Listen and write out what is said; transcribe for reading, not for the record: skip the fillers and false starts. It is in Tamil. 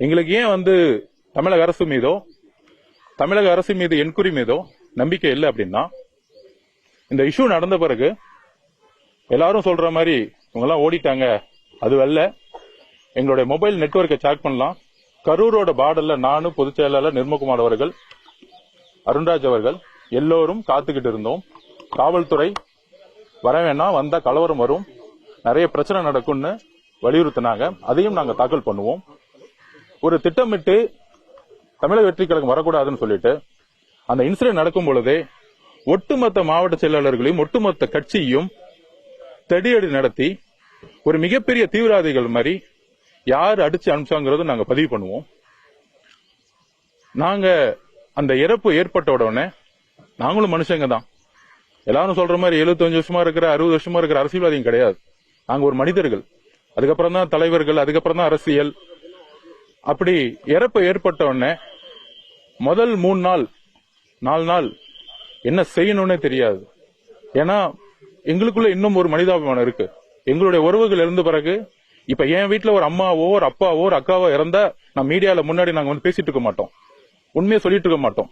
எங்களுக்கு ஏன் தமிழக அரசு மீதோ தமிழக அரசு மீது என்கொயரி மீதோ நம்பிக்கை இல்லை அப்படின்னா, இந்த இஷ்யூ நடந்த பிறகு எல்லாரும் சொல்ற மாதிரி இவங்கெல்லாம் ஓடிட்டாங்க, அது அல்ல. எங்களுடைய மொபைல் நெட்வொர்க்கை செக் பண்ணலாம். கரூரோட பார்டர்ல நானும் பொதுச் செயலாளர் நிர்மகுமார் அவர்கள், அருண்ராஜ் அவர்கள் எல்லோரும் காத்துக்கிட்டு இருந்தோம். காவல்துறை வர வேணாம், வந்தா கலவரம் வரும், நிறைய பிரச்சனை நடக்கும்னு வலியுறுத்தினாங்க. அதையும் நாங்க தாக்கல் பண்ணுவோம். ஒரு திட்டமிட்டு தமிழக வெற்றி கழகம் வரக்கூடாதுன்னு சொல்லிட்டு அந்த இன்சிடென்ட் நடக்கும் பொழுதே ஒட்டுமொத்த மாவட்ட செயலாளர்களையும் ஒட்டுமொத்த கட்சியும் தடியடி நடத்தி ஒரு மிகப்பெரிய தீவிரவாதிகள் மாதிரி யார் அடிச்சு அனுப்பிச்சாங்கிறது நாங்க பதிவு பண்ணுவோம். நாங்க அந்த இறப்பு ஏற்பட்ட உடனே நாங்களும் மனுஷங்க தான். எல்லாரும் சொல்ற மாதிரி 75 வருஷமா இருக்கிற 60 வருஷமா இருக்கிற அரசியல்வாதியும் கிடையாது. நாங்க ஒரு மனிதர்கள். அதுக்கப்புறம் தான் தலைவர்கள், அதுக்கப்புறம் தான் அரசியல். அப்படி இறப்பு ஏற்பட்ட உடனே முதல் 3 நாள் 4 நாள் என்ன செய்யணும்னே தெரியாது. ஏன்னா எங்களுக்குள்ள இன்னும் ஒரு மனிதாபிமானம் இருக்கு. எங்களுடைய உறவுகள் இருந்த பிறகு இப்ப என் வீட்டுல ஒரு அம்மாவோ ஒரு அப்பாவோ ஒரு அக்காவோ இறந்தா நான் மீடியால முன்னாடி நாங்க பேசிட்டு இருக்க மாட்டோம், உண்மையை சொல்லிட்டு இருக்க மாட்டோம்.